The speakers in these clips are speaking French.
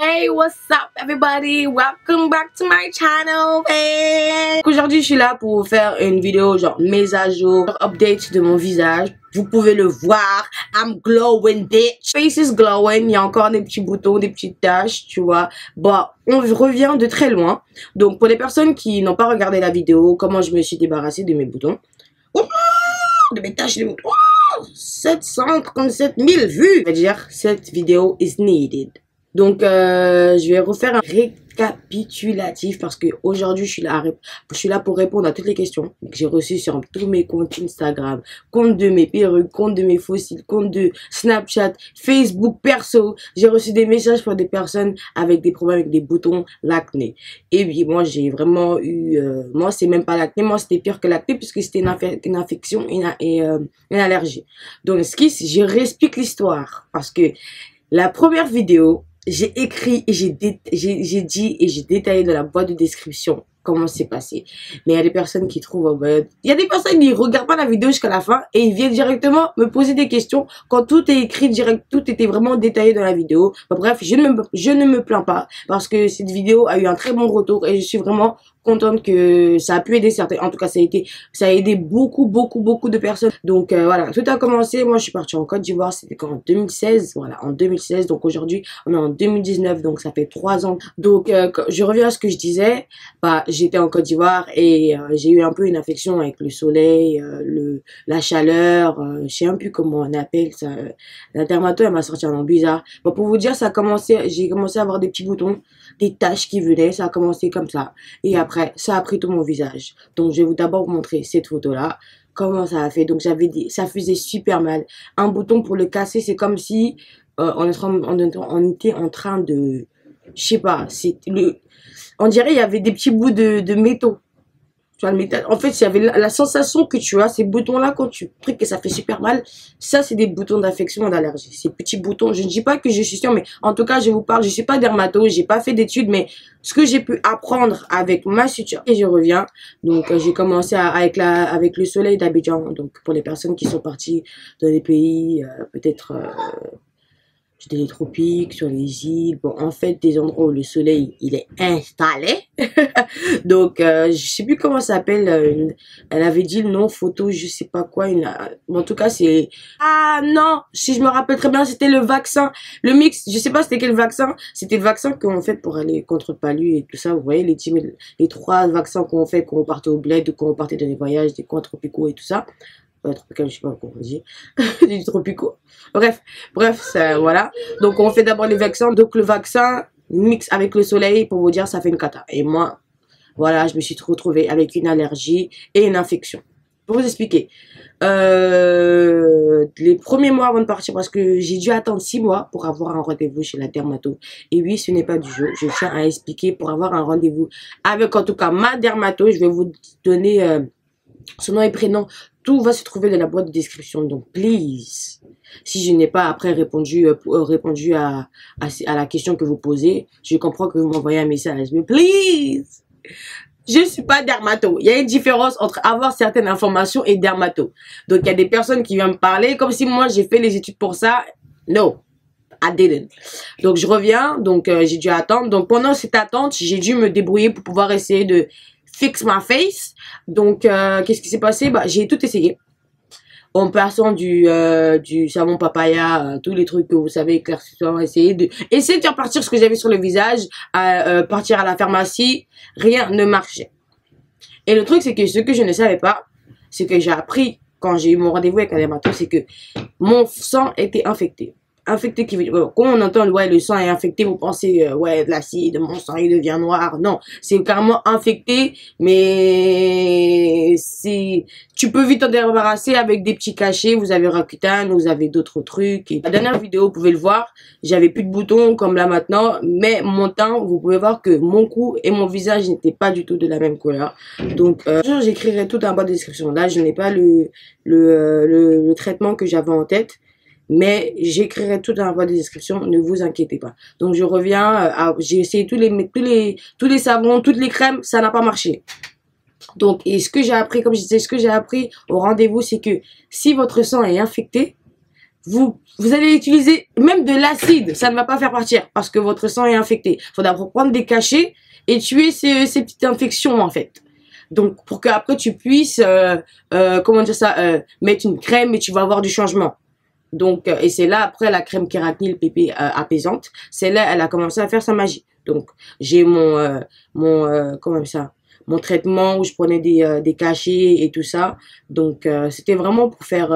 Hey, what's up everybody? Welcome back to my channel, man. Aujourd'hui, je suis là pour vous faire une vidéo genre mise à jour, update de mon visage. Vous pouvez le voir, I'm glowing, bitch. Face is glowing, il y a encore des petits boutons, des petites taches, tu vois. Bon, on revient de très loin. Donc, pour les personnes qui n'ont pas regardé la vidéo, comment je me suis débarrassée de mes boutons, de mes taches, de mes... 737 000 vues. Je vais dire, cette vidéo is needed. Donc, je vais refaire un récapitulatif parce que aujourd'hui, je suis là pour répondre à toutes les questions que j'ai reçues sur tous mes comptes Instagram, compte de mes perruques, compte de mes fossiles, compte de Snapchat, Facebook perso. J'ai reçu des messages pour des personnes avec des problèmes avec des boutons, l'acné. Et oui, moi, j'ai vraiment eu, moi, c'est même pas l'acné, moi, c'était pire que l'acné puisque c'était une infection et une allergie. Donc, je réexplique l'histoire parce que la première vidéo, j'ai écrit et j'ai dit et j'ai détaillé dans la boîte de description comment c'est passé. Mais il y a des personnes qui trouvent, il y a des personnes qui regardent pas la vidéo jusqu'à la fin et ils viennent directement me poser des questions quand tout est écrit direct, tout était vraiment détaillé dans la vidéo. Bref, je ne me plains pas parce que cette vidéo a eu un très bon retour et je suis vraiment contente que ça a pu aider certains. En tout cas, ça a aidé beaucoup de personnes. Donc voilà, tout a commencé. Moi, je suis partie en Côte d'Ivoire. C'était en 2016. Voilà, en 2016. Donc aujourd'hui, on est en 2019. Donc ça fait 3 ans. Donc je reviens à ce que je disais. Bah, j'étais en Côte d'Ivoire et j'ai eu un peu une infection avec le soleil, la chaleur. Je sais même plus comment on appelle ça. La dermato, elle m'a sorti un nom bizarre. Bon, pour vous dire, ça a commencé. J'ai commencé à avoir des petits boutons, des taches qui venaient. Ça a commencé comme ça. Et après, ça a pris tout mon visage. Donc, je vais d'abord vous montrer cette photo-là. Comment ça a fait. Donc, j'avais dit, ça faisait super mal. Un bouton pour le casser, c'est comme si on était en train de... Je sais pas. On dirait il y avait des petits bouts de métaux. Tu vois, le métal. En fait, il y avait la sensation que tu as, ces boutons-là, quand tu priques et ça fait super mal. Ça, c'est des boutons d'infection, d'allergie. Ces petits boutons. Je ne dis pas que je suis sûre, mais en tout cas, je vous parle. Je suis pas dermato, j'ai pas fait d'études, mais ce que j'ai pu apprendre avec ma suture. Et je reviens. Donc, j'ai commencé avec le soleil d'Abidjan. Donc, pour les personnes qui sont parties dans les pays, peut-être, c'était les tropiques, sur les îles, bon, en fait, des endroits où le soleil, il est installé. Donc, je sais plus comment ça s'appelle, elle avait dit le nom, photo, je sais pas quoi, en tout cas, c'est, ah non, si je me rappelle très bien, c'était le vaccin, le mix, je sais pas c'était quel vaccin, c'était le vaccin qu'on fait pour aller contre le palu et tout ça, vous voyez, les 3 vaccins qu'on fait quand on partait au bled ou quand on partait dans les voyages, des coins tropicaux et tout ça. Tropical, je sais pas comment on dit, des tropicaux. Bref, ça, voilà. Donc, on fait d'abord les vaccins. Donc, le vaccin mix avec le soleil, pour vous dire, ça fait une cata. Et moi, voilà, je me suis retrouvée avec une allergie et une infection. Pour vous expliquer, les premiers mois avant de partir, parce que j'ai dû attendre 6 mois pour avoir un rendez-vous chez la dermato. Et oui, ce n'est pas du jeu. Je tiens à expliquer pour avoir un rendez-vous avec, en tout cas, ma dermato. Je vais vous donner son nom et prénom. Tout va se trouver dans la boîte de description. Donc, please, si je n'ai pas après répondu à la question que vous posez, je comprends que vous m'envoyez un message. Mais please, je suis pas dermato. Il y a une différence entre avoir certaines informations et dermato. Donc, il y a des personnes qui viennent me parler comme si moi, j'ai fait les études pour ça. No, I didn't. Donc, je reviens. Donc, j'ai dû attendre. Donc, pendant cette attente, j'ai dû me débrouiller pour pouvoir essayer de fix my face. Donc, qu'est-ce qui s'est passé? Bah, j'ai tout essayé. En passant du savon papaya, tous les trucs que vous savez, éclaircissants, essayer de faire partir ce que j'avais sur le visage, partir à la pharmacie, rien ne marchait. Et le truc, c'est que ce que je ne savais pas, c'est que j'ai appris quand j'ai eu mon rendez-vous avec la dermatologue, c'est que mon sang était infecté. Infecté qui veut dire, quand on entend ouais le sang est infecté, vous pensez ouais de l'acide, mon sang il devient noir. Non, c'est carrément infecté, mais tu peux vite t'en débarrasser avec des petits cachets. Vous avez Roaccutane, vous avez d'autres trucs. Et la dernière vidéo, vous pouvez le voir, j'avais plus de boutons comme là maintenant, mais mon teint, vous pouvez voir que mon cou et mon visage n'étaient pas du tout de la même couleur. Donc j'écrirai tout en bas de description. Là, je n'ai pas le traitement que j'avais en tête. Mais j'écrirai tout dans la boîte de description, ne vous inquiétez pas. Donc je reviens, j'ai essayé tous les savons, toutes les crèmes, ça n'a pas marché. Donc, et ce que j'ai appris, comme je disais, ce que j'ai appris au rendez-vous, c'est que si votre sang est infecté, vous allez utiliser même de l'acide, ça ne va pas faire partir parce que votre sang est infecté. Il faudra prendre des cachets et tuer ces petites infections en fait. Donc pour que après tu puisses comment dire ça, mettre une crème et tu vas avoir du changement. Donc et c'est là après la crème Keratinil PP apaisante, c'est là elle a commencé à faire sa magie. Donc j'ai comment ça, mon traitement où je prenais des cachets et tout ça. Donc c'était vraiment pour faire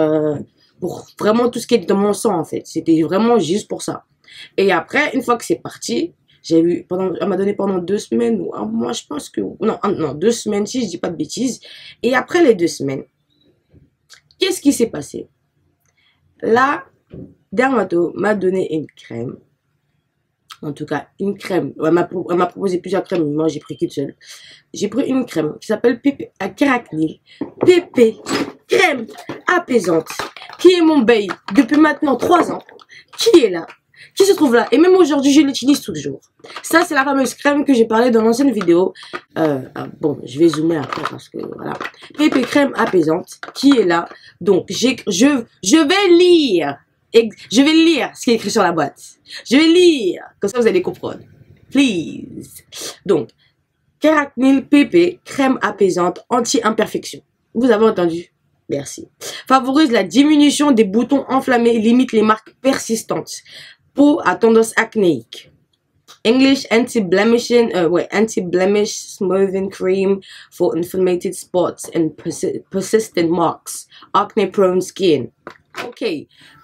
pour vraiment tout ce qui est dans mon sang en fait. C'était vraiment juste pour ça. Et après une fois que c'est parti, j'ai eu elle m'a donné pendant 2 semaines ou un mois, je pense que non 2 semaines si je dis pas de bêtises. Et après les 2 semaines, qu'est-ce qui s'est passé? La dermato m'a donné une crème. En tout cas, une crème. Elle m'a proposé plusieurs crèmes, mais moi j'ai pris qu'une seule. J'ai pris une crème qui s'appelle PP à Keratinil. PP, crème apaisante, qui est mon bail depuis maintenant 3 ans. Qui est là? Qui se trouve là? Et même aujourd'hui, je l'utilise toujours. Ça, c'est la fameuse crème que j'ai parlé dans l'ancienne vidéo. Bon, je vais zoomer après parce que voilà. PP crème apaisante, qui est là. Donc, je vais lire. Je vais lire ce qui est écrit sur la boîte. Je vais lire. Comme ça, vous allez comprendre. Please. Donc, Keratinil PP, crème apaisante, anti-imperfection. Vous avez entendu? Merci. Favorise la diminution des boutons enflammés et limite les marques persistantes. Peau à tendance acnéique. English anti-blemishing, anti-blemish smoothing cream for inflamed spots and persistent marks. Acne-prone skin. Ok,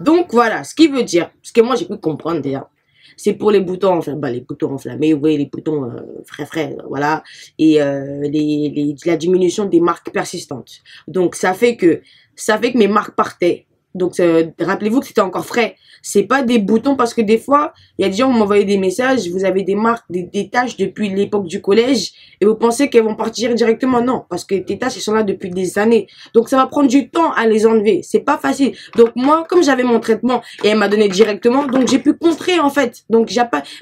donc voilà, ce qui veut dire, ce que moi j'ai pu comprendre déjà, c'est pour les boutons, enfin, les boutons enflammés, oui, les boutons frais, voilà, et la diminution des marques persistantes. Donc ça fait que mes marques partaient. Donc rappelez-vous que c'était encore frais. C'est pas des boutons parce que des fois, il y a des gens qui m'envoyaient des messages, vous avez des marques, des taches depuis l'époque du collège et vous pensez qu'elles vont partir directement. Non, parce que tes taches, elles sont là depuis des années. Donc ça va prendre du temps à les enlever. C'est pas facile. Donc moi, comme j'avais mon traitement et elle m'a donné directement, donc j'ai pu contrer en fait. Donc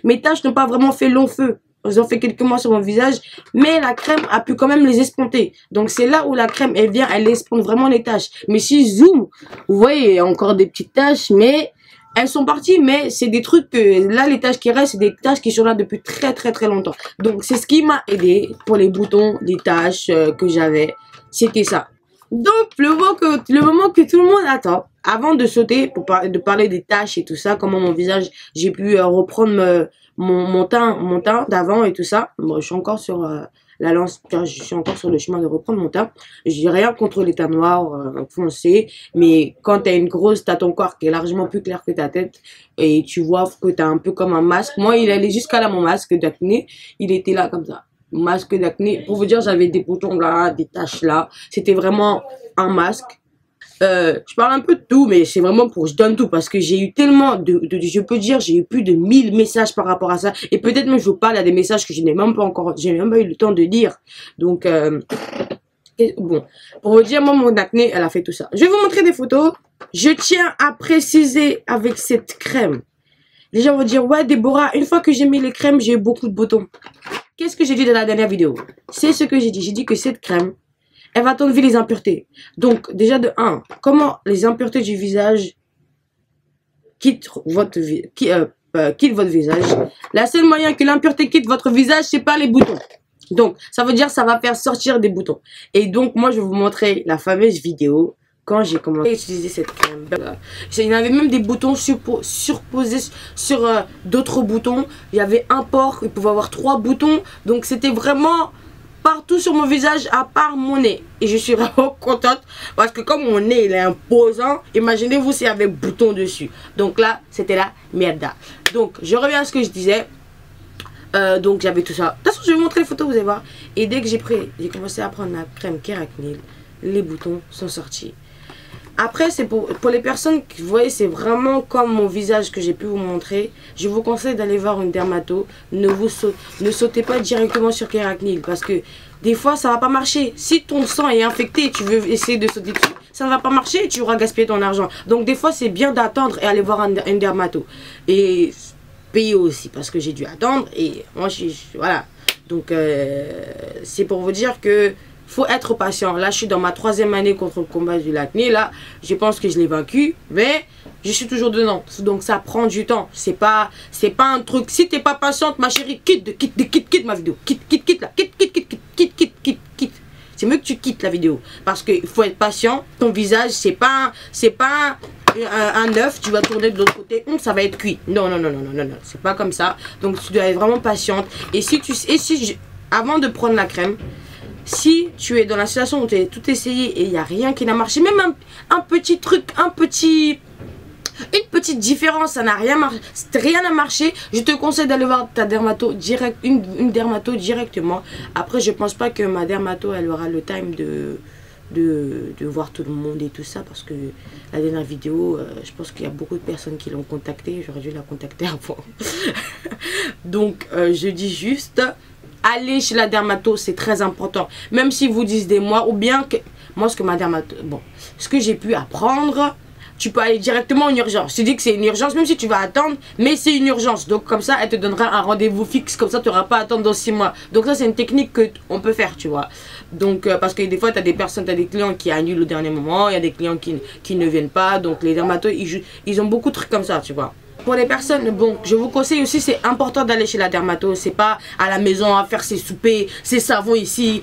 mes taches n'ont pas vraiment fait long feu. Ils ont fait quelques mois sur mon visage, mais la crème a pu quand même les escompter. Donc c'est là où la crème, elle vient, elle escompte vraiment les taches. Mais si je zoome, vous voyez, il y a encore des petites taches, mais elles sont parties. Mais c'est des trucs que, là, les taches qui restent, c'est des taches qui sont là depuis très très très longtemps. Donc c'est ce qui m'a aidé pour les boutons, les taches que j'avais. C'était ça. Donc le moment que tout le monde attend, avant de sauter, de parler des taches et tout ça, comment mon visage, j'ai pu reprendre mon teint d'avant et tout ça. Bon, je suis encore sur je suis encore sur le chemin de reprendre mon teint. J'ai rien contre les teints noirs foncés, mais quand t'as ton corps qui est largement plus clair que ta tête et tu vois que t'as un peu comme un masque. Moi, il allait jusqu'à là, mon masque d'acné, il était là comme ça. Masque d'acné, pour vous dire, j'avais des boutons là, des taches là. C'était vraiment un masque. Je parle un peu de tout, mais c'est vraiment je donne tout parce que j'ai eu tellement je peux dire, j'ai eu plus de 1000 messages par rapport à ça. Et peut-être même je vous parle à des messages que je n'ai même pas eu le temps de lire. Donc, bon, pour vous dire, moi, mon acné, elle a fait tout ça. Je vais vous montrer des photos. Je tiens à préciser avec cette crème. Les gens vont dire, ouais, Déborah, une fois que j'ai mis les crèmes, j'ai eu beaucoup de boutons. Qu'est-ce que j'ai dit dans la dernière vidéo? C'est ce que j'ai dit. J'ai dit que cette crème, elle va t'enlever les impuretés. Donc, déjà de 1, comment les impuretés du visage quittent votre visage. La seule moyen que l'impureté quitte votre visage, c'est pas les boutons. Donc, ça veut dire ça va faire sortir des boutons. Et donc, moi, je vais vous montrer la fameuse vidéo quand j'ai commencé à utiliser cette crème. Il y avait même des boutons surposés sur d'autres boutons. Il y avait un port, il pouvait avoir 3 boutons. Donc, c'était vraiment partout sur mon visage à part mon nez. Et je suis vraiment contente parce que comme mon nez il est imposant, imaginez-vous s'il y avait bouton dessus. Donc là, c'était la merde. Donc, je reviens à ce que je disais. Donc j'avais tout ça. De toute façon, je vais vous montrer les photos, vous allez voir. Et dès que j'ai commencé à prendre la crème Keratinil, les boutons sont sortis. Après, c'est pour les personnes qui, vous voyez, c'est vraiment comme mon visage que j'ai pu vous montrer. Je vous conseille d'aller voir une dermato. Ne sautez pas directement sur Keratinil parce que des fois, ça va pas marcher. Si ton sang est infecté et tu veux essayer de sauter dessus, ça ne va pas marcher et tu auras gaspillé ton argent. Donc, des fois, c'est bien d'attendre et aller voir une dermato. Et payer aussi parce que j'ai dû attendre et moi, voilà. Donc, c'est pour vous dire que faut être patient. Là, je suis dans ma 3e année contre le combat de l'acné. Là, je pense que je l'ai vaincu, mais je suis toujours dedans. Donc, ça prend du temps. C'est pas un truc. Si t'es pas patiente, ma chérie, quitte ma vidéo. Quitte là. Quitte. C'est mieux que tu quittes la vidéo. Parce qu'il faut être patient. Ton visage, c'est pas un œuf, tu vas tourner de l'autre côté, ça va être cuit. Non, c'est pas comme ça. Donc tu dois être vraiment patiente. Et avant de prendre la crème, si tu es dans la situation où tu as tout essayé et il n'y a rien qui n'a marché, même un petit truc, une petite différence, ça n'a rien marché, rien n'a marché, je te conseille d'aller voir ta dermato direct, une dermato directement. Après, je pense pas que ma dermato, elle aura le time de voir tout le monde et tout ça, parce que la dernière vidéo, je pense qu'il y a beaucoup de personnes qui l'ont contactée. J'aurais dû la contacter avant. Donc je dis juste, allez chez la dermato, c'est très important. Même si vous disent des mois, ou bien que moi, ce que j'ai pu apprendre, tu peux aller directement en urgence. Tu dis que c'est une urgence, même si tu vas attendre, mais c'est une urgence. Donc comme ça, elle te donnera un rendez-vous fixe, comme ça tu n'auras pas à attendre dans 6 mois. Donc ça, c'est une technique qu'on peut faire, tu vois. Donc parce que des fois, tu as des personnes, tu as des clients qui annulent au dernier moment, il y a des clients qui ne viennent pas. Donc les dermatos, ils ont beaucoup de trucs comme ça, tu vois. Pour les personnes, bon, je vous conseille aussi, c'est important d'aller chez la dermato. C'est pas à la maison à faire ses soupers, ses savons ici,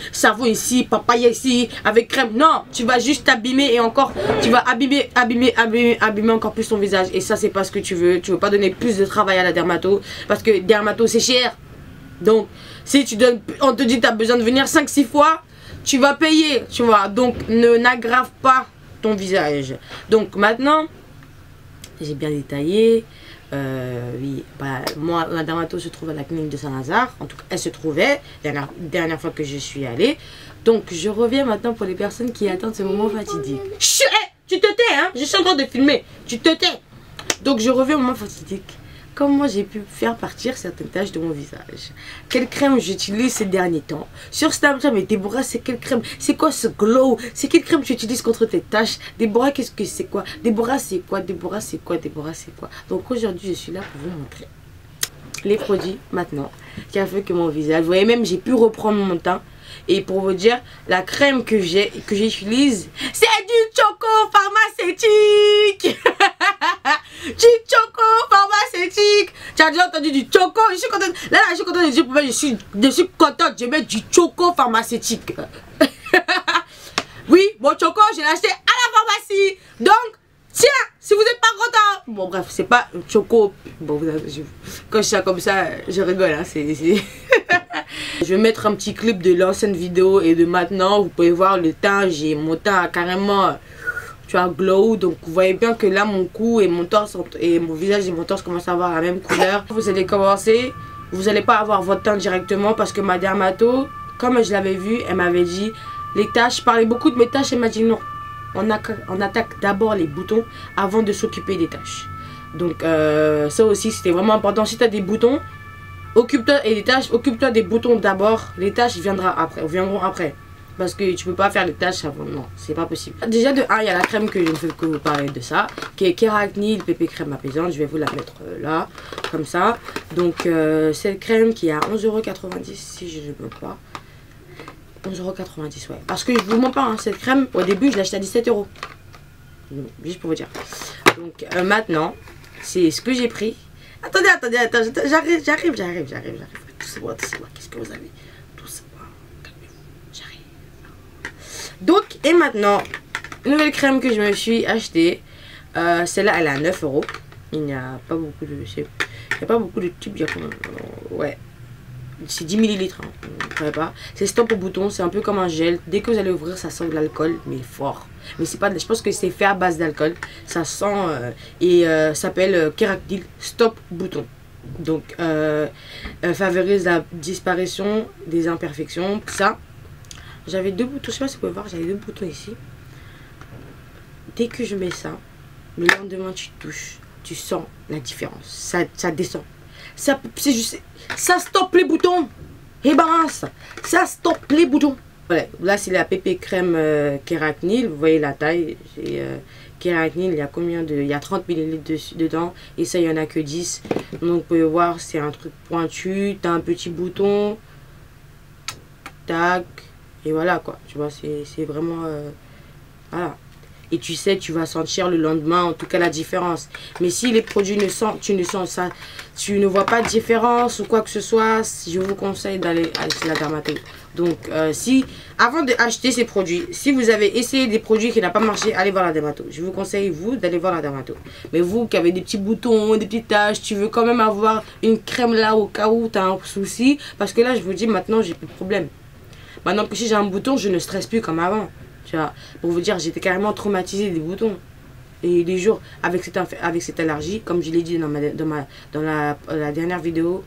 papaya ici, avec crème. Non, tu vas juste t'abîmer et encore, tu vas abîmer encore plus ton visage. Et ça, c'est pas ce que tu veux. Tu veux pas donner plus de travail à la dermato, parce que dermato, c'est cher. Donc, si on te dit que tu as besoin de venir 5-6 fois, tu vas payer, tu vois. Donc, n'aggrave pas ton visage. Donc, maintenant, j'ai bien détaillé. Oui, moi, la dermato se trouve à la clinique de Saint-Lazare. En tout cas, elle se trouvait dernière fois que je suis allée. Donc, je reviens maintenant pour les personnes qui attendent ce moment fatidique. Chut, tu te tais, hein? Je suis en train de filmer. Tu te tais. Donc, je reviens au moment fatidique. Comment j'ai pu faire partir certaines taches de mon visage? Quelle crème j'utilise ces derniers temps? Sur Snapchat, mais Déborah, c'est quelle crème? C'est quoi ce glow? C'est quelle crème tu utilises contre tes taches? Déborah, qu'est-ce que c'est quoi? Déborah, c'est quoi? Déborah, c'est quoi? Déborah, c'est quoi? Donc aujourd'hui, je suis là pour vous montrer les produits maintenant qui a fait que mon visage, vous voyez, même j'ai pu reprendre mon teint. Et pour vous dire, la crème que j'utilise, c'est du choco pharmaceutique. Du choco pharmaceutique. Tu as déjà entendu du choco? Je suis contente. Là, je suis contente de dire, je suis contente. Je mets du choco pharmaceutique. Oui, mon choco, je l'ai acheté à la pharmacie. Donc, tiens, si vous n'êtes pas content. Bon, bref, c'est pas choco. Bon, quand je suis comme ça, je rigole. Hein, je vais mettre un petit clip de l'ancienne vidéo et de maintenant. Vous pouvez voir le teint. J'ai mon teint carrément, tu vois, glow. Donc vous voyez bien que là, mon cou et mon torse et mon visage et mon torse commencent à avoir la même couleur. Vous allez commencer. Vous n'allez pas avoir votre teint directement, parce que ma dermato, comme je l'avais vu, elle m'avait dit les taches. Je parlais beaucoup de mes taches. Elle m'a dit non. On attaque d'abord les boutons avant de s'occuper des taches. Donc ça aussi, c'était vraiment important. Si tu as des boutons, occupe-toi et les taches, occupe-toi des boutons d'abord. Les taches viendront après. Parce que tu peux pas faire les taches avant. Non, c'est pas possible. Déjà de 1, il y a la crème que je ne fais que vous parler de ça, qui est Keratinil PP crème apaisante. Je vais vous la mettre là, comme ça. Donc cette crème qui est à 11,90 € si je ne me trompe pas. 11,90 €, ouais. Parce que je vous mens pas, hein, cette crème, au début je l'achetais à 17 €. Juste pour vous dire. Donc maintenant, c'est ce que j'ai pris. Attendez, j'arrive. Doucement, qu'est-ce que vous avez? Doucement, calmez-vous, j'arrive. Donc, et maintenant, une nouvelle crème que je me suis achetée. Celle-là, elle est à 9 €. Il n'y a pas beaucoup de... Il n'y a pas beaucoup de tubes, il y a quand même... Ouais. C'est 10 ml, hein. Vous ne savez pas. C'est stop au bouton, c'est un peu comme un gel. Dès que vous allez ouvrir, ça sent de l'alcool, mais fort. Mais c'est pas, je pense que c'est fait à base d'alcool. Ça sent ça s'appelle Keratinil stop bouton. Donc favorise la disparition des imperfections. Ça, j'avais 2 boutons. Je sais pas si vous pouvez voir, j'avais 2 boutons ici. Dès que je mets ça, le lendemain tu touches, tu sens la différence. Ça descend. C'est juste, ça stoppe les boutons. Et balance, ça stoppe les boutons. Voilà, là c'est la PP crème Keratinil. Vous voyez la taille. Keratinil, il y a combien de... Il y a 30 ml dedans. Et ça, il n'y en a que 10. Donc vous pouvez voir, c'est un truc pointu. Tu as un petit bouton. Tac. Et voilà quoi, tu vois, c'est vraiment... voilà. Et tu sais, tu vas sentir le lendemain, en tout cas, la différence. Mais si les produits ne sentent, tu ne vois pas de différence ou quoi que ce soit, je vous conseille d'aller chez la dermatologue. Donc, avant d'acheter ces produits, si vous avez essayé des produits qui n'ont pas marché, allez voir la dermatologue. Je vous conseille, vous, d'aller voir la dermatologue. Mais vous qui avez des petits boutons, des petites taches, tu veux quand même avoir une crème là au cas où tu as un souci. Parce que là, je vous dis, maintenant, j'ai plus de problème. Maintenant que si j'ai un bouton, je ne stresse plus comme avant. Tu vois, pour vous dire, j'étais carrément traumatisée des boutons. Et les jours avec cette allergie, comme je l'ai dit dans la dernière vidéo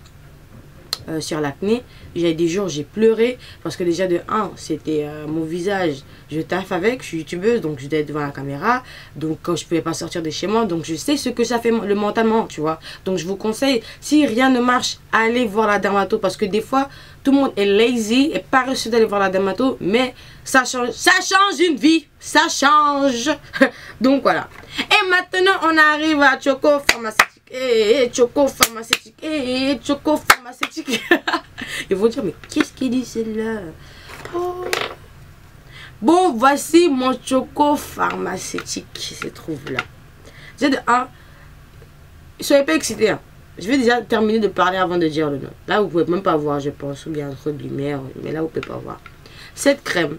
sur l'acné, j'ai des jours j'ai pleuré parce que déjà de 1, c'était mon visage, je taffe avec, je suis youtubeuse donc je dois être devant la caméra, donc quand je pouvais pas sortir de chez moi, donc je sais ce que ça fait le mentalement, tu vois. Donc je vous conseille, si rien ne marche, allez voir la dermato parce que des fois tout le monde est lazy et paresseux d'aller voir la dermato, mais ça change une vie, ça change. Donc voilà. Et maintenant on arrive à Choco Pharmaceutique. Choco Pharmaceutique. Choco Pharmaceutique. Ils vont dire, mais qu'est-ce qu'il dit celle-là? Oh. Bon, voici mon Choco Pharmaceutique qui se trouve là. J'ai de 1. Soyez pas excités. Hein. Je vais déjà terminer de parler avant de dire le nom. Là, vous pouvez même pas voir, je pense, ou bien trop de lumière. Mais là, vous pouvez pas voir. Cette crème.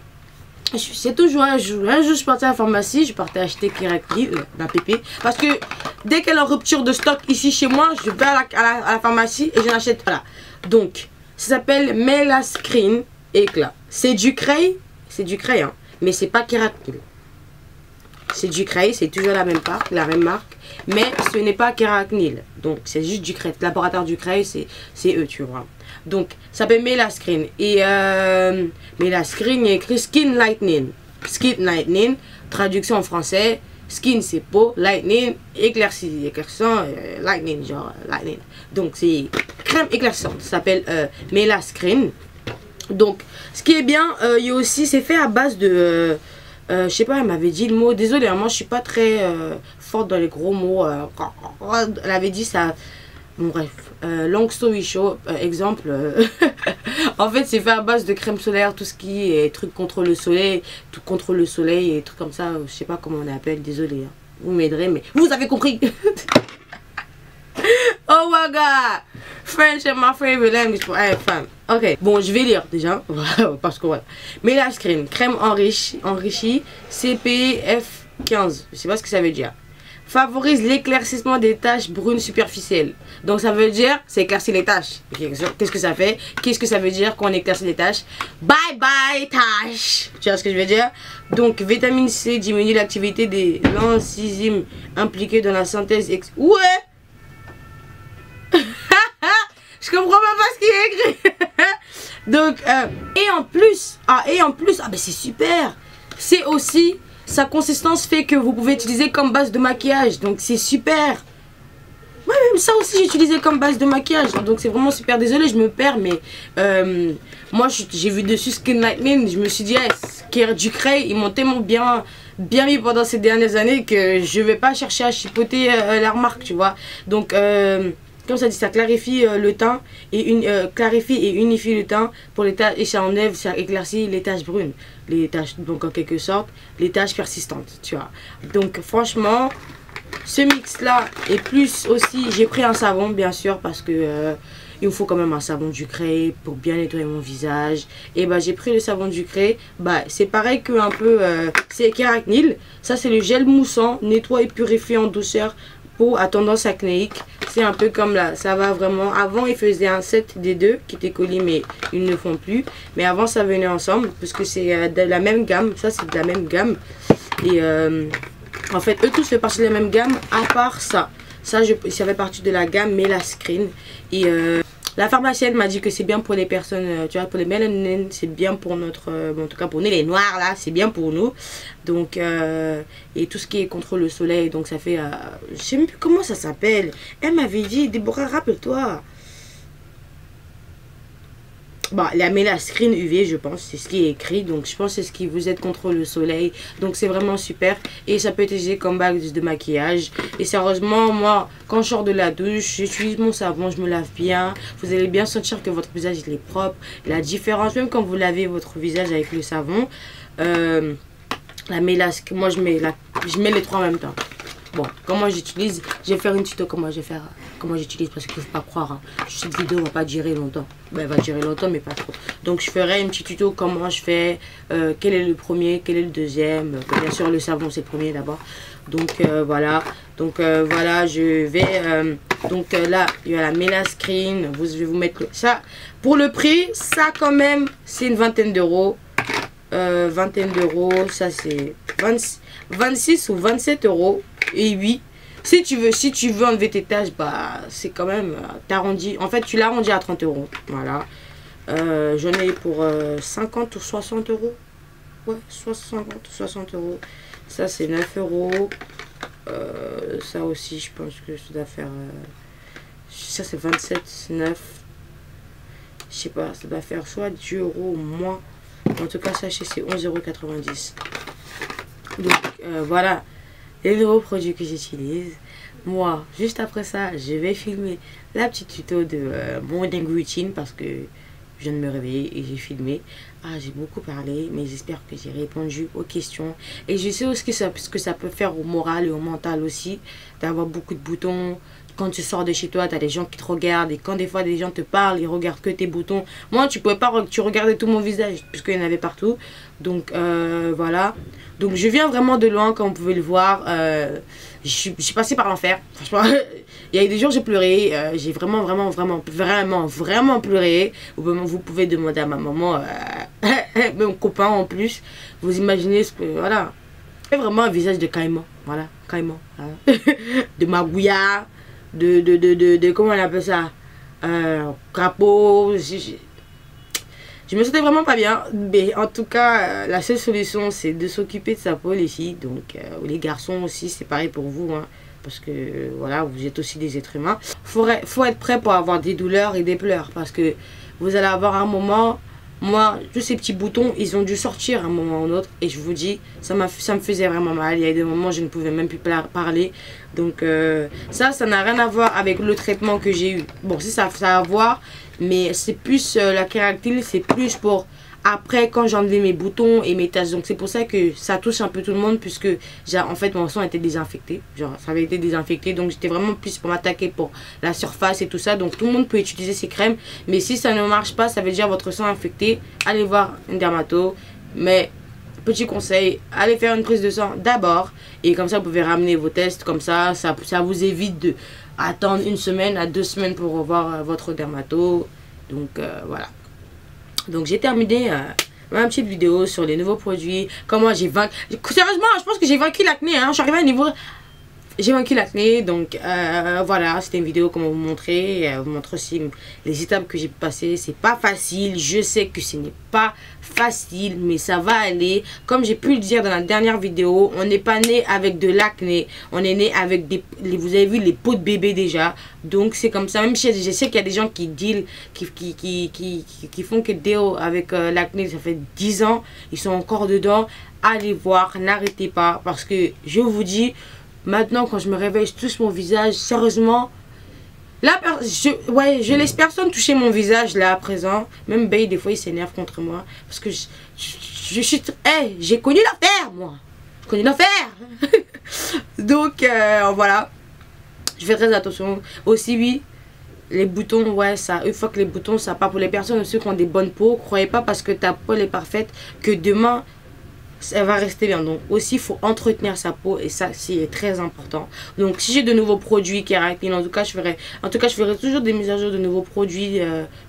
C'est toujours un jour. Un jour, je partais à la pharmacie, je partais acheter Keratil, la pépé. Parce que dès qu'elle est en rupture de stock ici chez moi, je vais à la pharmacie et j'en achète. Voilà. Donc, ça s'appelle Melascreen Éclat. C'est du Cray, hein, mais c'est pas Keratil. C'est du Cray, c'est toujours la même marque, mais ce n'est pas Keratil. Donc, c'est juste du Cray. Le laboratoire du Cray, c'est eux, tu vois. Donc, ça s'appelle Melascreen. Et Melascreen, il y a écrit Skin Lightening. Skin Lightening, traduction en français. Skin, c'est peau. Lightening, éclaircissant. Lightning, genre lightning. Donc, c'est crème éclaircissante. Ça s'appelle Melascreen. Donc, ce qui est bien, il y a aussi, c'est fait à base de... je sais pas, elle m'avait dit le mot. Désolée, moi, je suis pas très forte dans les gros mots. Elle avait dit ça... Bon, bref, long story short, exemple, en fait c'est fait à base de crème solaire, tout ce qui est trucs contre le soleil, tout contre le soleil et trucs comme ça, je sais pas comment on appelle, désolé, hein. Vous m'aiderez, mais vous avez compris. Oh my god, French is my favorite language for every fan. Ok, bon je vais lire déjà, parce que voilà. Melascreen, crème enrichie, CPF 15, je sais pas ce que ça veut dire. Favorise l'éclaircissement des taches brunes superficielles. Donc ça veut dire, c'est éclaircir les taches. Qu'est-ce que ça fait? Qu'est-ce que ça veut dire quand on éclaircit les taches? Bye bye taches. Tu vois ce que je veux dire? Donc vitamine C diminue l'activité des enzymes impliquées dans la synthèse Ouais. Je comprends pas ce qui est écrit. Donc et en plus, ben c'est super. C'est aussi sa consistance fait que vous pouvez utiliser comme base de maquillage. Donc c'est super. Ouais, même ça aussi j'ai utilisé comme base de maquillage. Donc c'est vraiment super. Désolée, je me perds. Mais moi j'ai vu dessus Skin Lightening. Je me suis dit, du Cray, ils m'ont tellement bien mis pendant ces dernières années que je vais pas chercher à chipoter la remarque, tu vois. Donc comme ça dit, ça clarifie le teint et clarifie et unifie le teint pour les taches et ça enlève, ça éclaircit les taches brunes, les taches, donc en quelque sorte les taches persistantes, tu vois. Donc franchement, ce mix là et plus aussi, j'ai pris un savon bien sûr parce que il me faut quand même un savon du Cray pour bien nettoyer mon visage. Et bah j'ai pris le savon du Cray, bah c'est pareil que un peu, c'est Keratil. Ça c'est le gel moussant, nettoie et purifie en douceur. Peau à tendance acnéique, c'est un peu comme là, ça va vraiment. Avant ils faisaient un set des deux qui étaient collés mais ils ne le font plus. Mais avant ça venait ensemble parce que c'est de la même gamme, ça c'est de la même gamme. Et en fait eux tous font partie de la même gamme à part ça. Ça fait partie de la gamme Melascreen. Et la pharmacienne m'a dit que c'est bien pour les personnes, tu vois, pour les mélanines, c'est bien pour notre, en tout cas pour nous les noirs là, c'est bien pour nous. Donc, et tout ce qui est contre le soleil, donc ça fait, je sais même plus comment ça s'appelle. Elle m'avait dit, Déborah, rappelle-toi. Bon, la Melascreen UV, je pense, c'est ce qui est écrit. Donc, je pense que c'est ce qui vous aide contre le soleil. Donc, c'est vraiment super. Et ça peut être utilisé comme base de maquillage. Et sérieusement, moi, quand je sors de la douche, j'utilise mon savon, je me lave bien. Vous allez bien sentir que votre visage il est propre. La différence, même quand vous lavez votre visage avec le savon, la Melascreen, moi, je mets les trois en même temps. Bon, comment j'utilise, je vais faire une tuto comment j'utilise parce qu'il ne faut pas croire. Hein. Cette vidéo ne va pas durer longtemps. Ben, elle va durer longtemps, mais pas trop. Donc, je ferai une petite tuto comment je fais, quel est le premier, quel est le deuxième. Bien sûr, le savon, c'est le premier d'abord. Donc, voilà. Donc, voilà, je vais... là, il y a la Melascreen. Je vais vous mettre ça. Pour le prix, ça, quand même, c'est une vingtaine d'euros. Vingtaine d'euros, ça, c'est 26 ou 27 euros. Et oui, si tu veux enlever tes taches, bah c'est quand même, t'arrondis. En fait, tu l'arrondis à 30 euros. Voilà. J'en ai pour 50 ou 60 euros. Ouais, 50 ou 60 euros. Ça, c'est 9 euros. Ça aussi, je pense que ça doit faire... ça, c'est 27, 9. Je sais pas, ça doit faire soit 10 euros ou moins. En tout cas, sachez, c'est 11,90 euros. Donc, voilà. Les nouveaux produits que j'utilise. Moi, juste après ça, je vais filmer la petite tuto de morning routine parce que je viens de me réveiller et j'ai filmé. Ah, j'ai beaucoup parlé, mais j'espère que j'ai répondu aux questions. Et je sais aussi ce que ça peut faire au moral et au mental aussi, d'avoir beaucoup de boutons. Quand tu sors de chez toi, tu as des gens qui te regardent. Et quand des fois des gens te parlent, ils regardent que tes boutons. Moi, tu pouvais pas, tu regardais tout mon visage, puisqu'il y en avait partout. Donc, voilà. Donc, je viens vraiment de loin, comme vous pouvez le voir. Je suis passée par l'enfer. Franchement, il y a eu des jours, j'ai pleuré. J'ai vraiment pleuré. Vous pouvez demander à ma maman, mon copain en plus. Vous imaginez ce que, voilà. C'est vraiment un visage de caïman. Voilà, caïman. Hein. De magouilla. Comment on appelle ça, crapaud. Je me sentais vraiment pas bien, mais en tout cas la seule solution c'est de s'occuper de sa peau, les filles. Donc les garçons aussi, c'est pareil pour vous, hein, parce que voilà, vous êtes aussi des êtres humains. Faut être prêt pour avoir des douleurs et des pleurs, parce que vous allez avoir un moment. Moi, tous ces petits boutons, ils ont dû sortir à un moment ou un autre. Et je vous dis, ça me faisait vraiment mal. Il y a des moments où je ne pouvais même plus parler. Donc, ça n'a rien à voir avec le traitement que j'ai eu. Bon, si ça a à voir, mais c'est plus la kératine, c'est plus pour après quand j'ai enlevé mes boutons et mes taches. Donc, c'est pour ça que ça touche un peu tout le monde, puisque en fait, mon sang était désinfecté. Genre, ça avait été désinfecté. Donc, j'étais vraiment plus pour m'attaquer pour la surface et tout ça. Donc, tout le monde peut utiliser ces crèmes. Mais si ça ne marche pas, ça veut dire votre sang infecté. Allez voir un dermato. Mais, petit conseil, allez faire une prise de sang d'abord. Et comme ça, vous pouvez ramener vos tests. Comme ça vous évite de attendre 1 semaine à 2 semaines pour revoir votre dermato. Donc, voilà. Donc j'ai terminé ma petite vidéo sur les nouveaux produits. Comment j'ai vaincu. Sérieusement, je pense que j'ai vaincu l'acné. Hein. Je suis arrivée à un niveau. J'ai vaincu l'acné. Donc voilà, c'était une vidéo comment vous montrer. Vous montre aussi les étapes que j'ai passées. C'est pas facile. Je sais que ce n'est pas facile, mais ça va aller. Comme j'ai pu le dire dans la dernière vidéo, on n'est pas né avec de l'acné. On est né avec vous avez vu les peaux de bébé déjà. Donc c'est comme ça. Même si je sais qu'il y a des gens qui deal, qui font que deal avec l'acné. Ça fait 10 ans. Ils sont encore dedans. Allez voir. N'arrêtez pas. Parce que je vous dis, maintenant quand je me réveille, je touche mon visage. Sérieusement. Là, je laisse personne toucher mon visage là à présent. Même Bay, des fois, il s'énerve contre moi. Parce que je suis... Hey, j'ai connu l'affaire, moi. J'ai connu l'affaire. Donc, voilà. Je fais très attention. Aussi, oui, les boutons, ouais, ça... Une fois que les boutons, ça part pour les personnes aussi qui ont des bonnes peaux. Croyez pas parce que ta peau est parfaite que demain... elle va rester bien. Donc aussi il faut entretenir sa peau et ça c'est très important. Donc si j'ai de nouveaux produits kératine, en tout cas je ferai toujours des mises à jour de nouveaux produits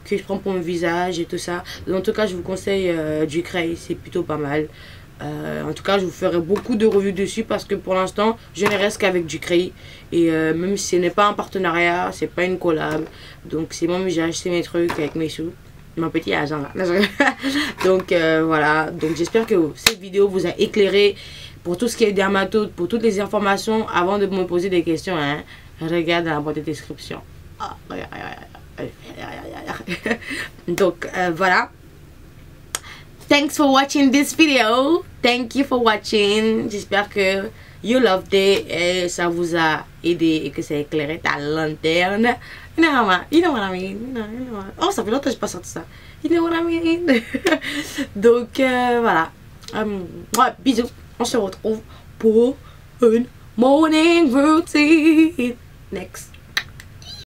que je prends pour mon visage et tout ça. Donc, en tout cas je vous conseille du Cray, c'est plutôt pas mal. En tout cas je vous ferai beaucoup de revues dessus parce que pour l'instant je ne reste qu'avec du Cray. Et même si ce n'est pas un partenariat, c'est pas une collab. Donc c'est moi j'ai acheté mes trucs avec mes sous. Mon petit agent là. Donc voilà, donc j'espère que cette vidéo vous a éclairé pour tout ce qui est dermato, pour toutes les informations. Avant de me poser des questions, hein, regarde dans la boîte de description. Donc voilà. Thanks for watching this video. Thank you for watching. J'espère que you loved it et ça vous a aidé et que ça a éclairé ta lanterne. You know what I mean? You know. Oh, ça fait longtemps que je n'ai pas sorti ça. You know what I mean? Donc voilà. Ouais, bisous. On se retrouve pour une morning routine. Next.